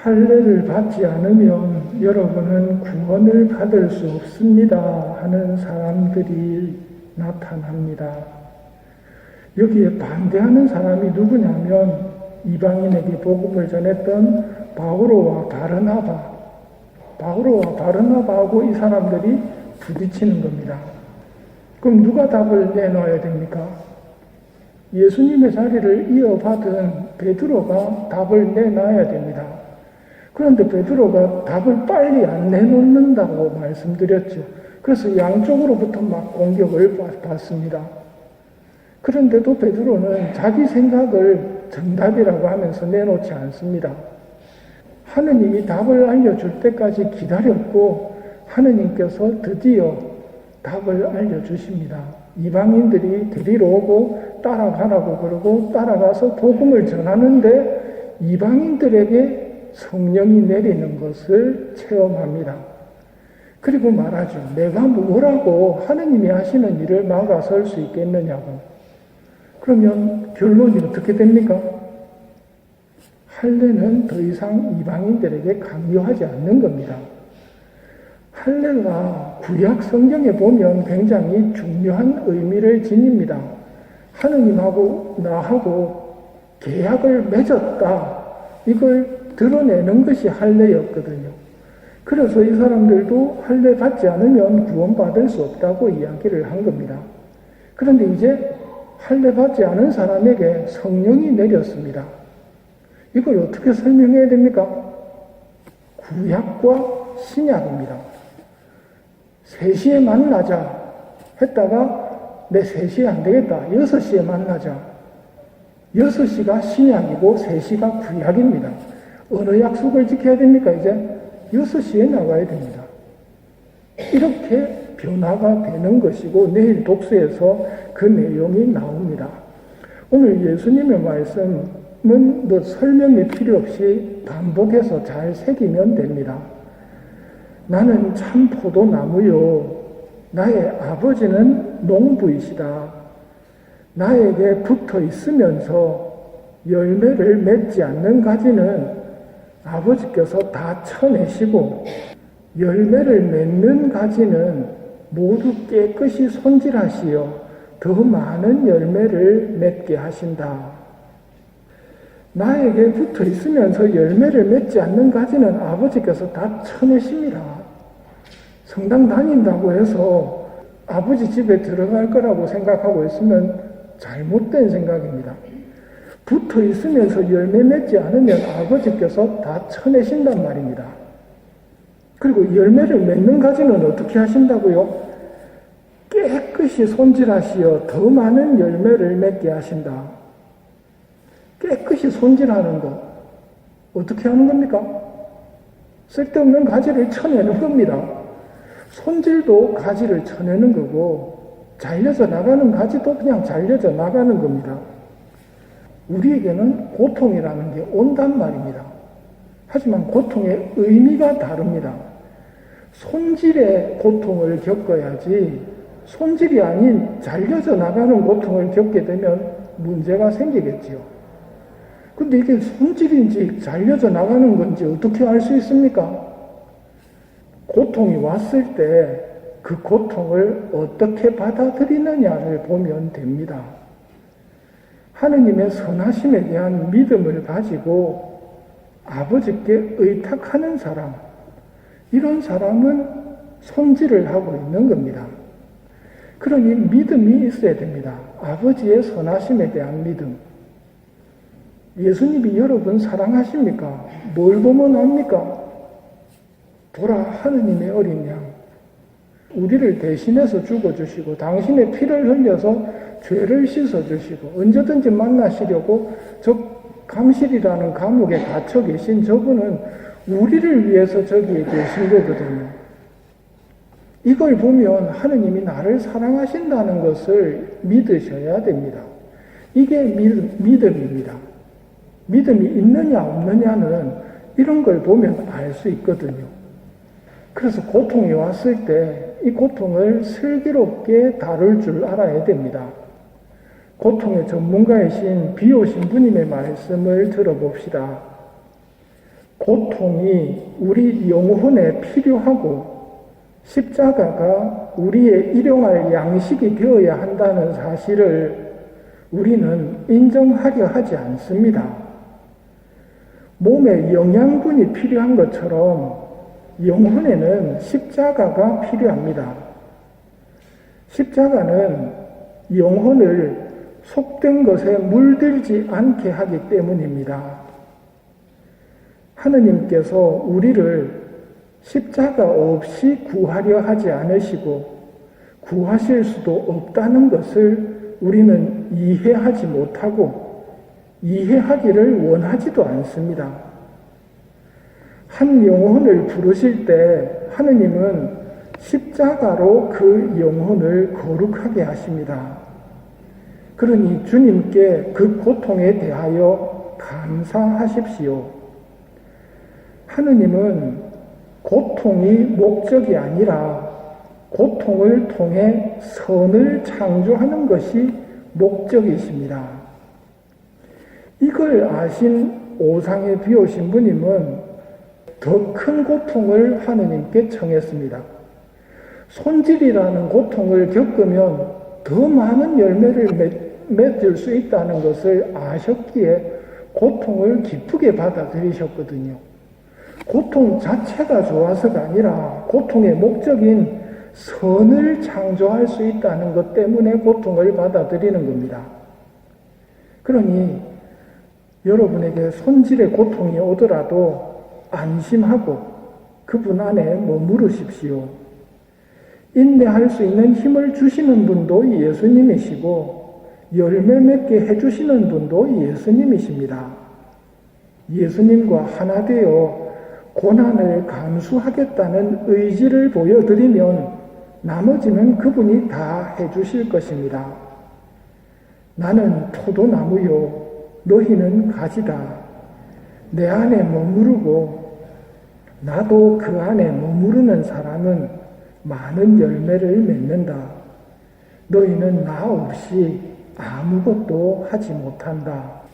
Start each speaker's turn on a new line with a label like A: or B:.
A: 할례를 받지 않으면 여러분은 구원을 받을 수 없습니다 하는 사람들이 나타납니다. 여기에 반대하는 사람이 누구냐면 이방인에게 복음을 전했던 바오로와 바르나바하고 이 사람들이 부딪히는 겁니다. 그럼 누가 답을 내놔야 됩니까? 예수님의 자리를 이어받은 베드로가 답을 내놔야 됩니다. 그런데 베드로가 답을 빨리 안 내놓는다고 말씀드렸죠. 그래서 양쪽으로부터 막 공격을 받습니다. 그런데도 베드로는 자기 생각을 정답이라고 하면서 내놓지 않습니다. 하느님이 답을 알려줄 때까지 기다렸고 하느님께서 드디어 답을 알려주십니다. 이방인들이 데리러 오고 따라가라고 그러고 따라가서 복음을 전하는데 이방인들에게 성령이 내리는 것을 체험합니다. 그리고 말하죠. 내가 뭐라고 하느님이 하시는 일을 막아설 수 있겠느냐고. 그러면 결론이 어떻게 됩니까? 할례는 더 이상 이방인들에게 강요하지 않는 겁니다. 할례가 구약 성경에 보면 굉장히 중요한 의미를 지닙니다. 하느님하고 나하고 계약을 맺었다. 이걸 드러내는 것이 할례였거든요. 그래서 이 사람들도 할례 받지 않으면 구원받을 수 없다고 이야기를 한 겁니다. 그런데 이제 할례 받지 않은 사람에게 성령이 내렸습니다. 이걸 어떻게 설명해야 됩니까? 구약과 신약입니다. 3시에 만나자 했다가 내 3시에 안 되겠다. 6시에 만나자. 6시가 신약이고 3시가 구약입니다. 어느 약속을 지켜야 됩니까? 이제 6시에 나가야 됩니다. 이렇게 변화가 되는 것이고 내일 독서에서 그 내용이 나옵니다. 오늘 예수님의 말씀은 뭐 설명이 필요 없이 반복해서 잘 새기면 됩니다. 나는 참 포도나무요. 나의 아버지는 농부이시다. 나에게 붙어 있으면서 열매를 맺지 않는 가지는 아버지께서 다 쳐내시고 열매를 맺는 가지는 모두 깨끗이 손질하시어 더 많은 열매를 맺게 하신다. 나에게 붙어 있으면서 열매를 맺지 않는 가지는 아버지께서 다 쳐내십니다. 성당 다닌다고 해서 아버지 집에 들어갈 거라고 생각하고 있으면 잘못된 생각입니다. 붙어 있으면서 열매 맺지 않으면 아버지께서 다 쳐내신단 말입니다. 그리고 열매를 맺는 가지는 어떻게 하신다고요? 깨끗이 손질하시어 더 많은 열매를 맺게 하신다. 깨끗이 손질하는 것. 어떻게 하는 겁니까? 쓸데없는 가지를 쳐내는 겁니다. 손질도 가지를 쳐내는 거고 잘려져 나가는 가지도 그냥 잘려져 나가는 겁니다. 우리에게는 고통이라는 게 온단 말입니다. 하지만 고통의 의미가 다릅니다. 손질의 고통을 겪어야지 손질이 아닌 잘려져 나가는 고통을 겪게 되면 문제가 생기겠지요. 근데 이게 손질인지 잘려져 나가는 건지 어떻게 알 수 있습니까? 고통이 왔을 때 그 고통을 어떻게 받아들이느냐를 보면 됩니다. 하느님의 선하심에 대한 믿음을 가지고 아버지께 의탁하는 사람, 이런 사람은 손질을 하고 있는 겁니다. 그러니 믿음이 있어야 됩니다. 아버지의 선하심에 대한 믿음. 예수님이 여러분 사랑하십니까? 뭘 보면 압니까? 보라, 하느님의 어린 양. 우리를 대신해서 죽어주시고 당신의 피를 흘려서 죄를 씻어주시고 언제든지 만나시려고 저 감실이라는 감옥에 갇혀 계신 저분은 우리를 위해서 저기에 계신 거거든요. 이걸 보면 하느님이 나를 사랑하신다는 것을 믿으셔야 됩니다. 이게 믿음입니다. 믿음이 있느냐 없느냐는 이런 걸 보면 알 수 있거든요. 그래서 고통이 왔을 때 이 고통을 슬기롭게 다룰 줄 알아야 됩니다. 고통의 전문가이신 비오 신부님의 말씀을 들어봅시다. 고통이 우리 영혼에 필요하고 십자가가 우리의 일용할 양식이 되어야 한다는 사실을 우리는 인정하려 하지 않습니다. 몸에 영양분이 필요한 것처럼 영혼에는 십자가가 필요합니다. 십자가는 영혼을 속된 것에 물들지 않게 하기 때문입니다. 하느님께서 우리를 십자가 없이 구하려 하지 않으시고 구하실 수도 없다는 것을 우리는 이해하지 못하고 이해하기를 원하지도 않습니다. 한 영혼을 부르실 때 하느님은 십자가로 그 영혼을 거룩하게 하십니다. 그러니 주님께 그 고통에 대하여 감사하십시오. 하느님은 고통이 목적이 아니라 고통을 통해 선을 창조하는 것이 목적이십니다. 이걸 아신 오상의 비오신 부님은 더 큰 고통을 하느님께 청했습니다. 손질이라는 고통을 겪으면 더 많은 열매를 맺을 수 있다는 것을 아셨기에 고통을 기쁘게 받아들이셨거든요. 고통 자체가 좋아서가 아니라 고통의 목적인 선을 창조할 수 있다는 것 때문에 고통을 받아들이는 겁니다. 그러니 여러분에게 손질의 고통이 오더라도 안심하고 그분 안에 머무르십시오. 인내할 수 있는 힘을 주시는 분도 예수님이시고 열매 맺게 해주시는 분도 예수님이십니다. 예수님과 하나 되어 고난을 감수하겠다는 의지를 보여드리면 나머지는 그분이 다 해주실 것입니다. 나는 포도나무요 너희는 가지다. 내 안에 머무르고 나도 그 안에 머무르는 사람은 많은 열매를 맺는다. 너희는 나 없이 아무것도 하지 못한다.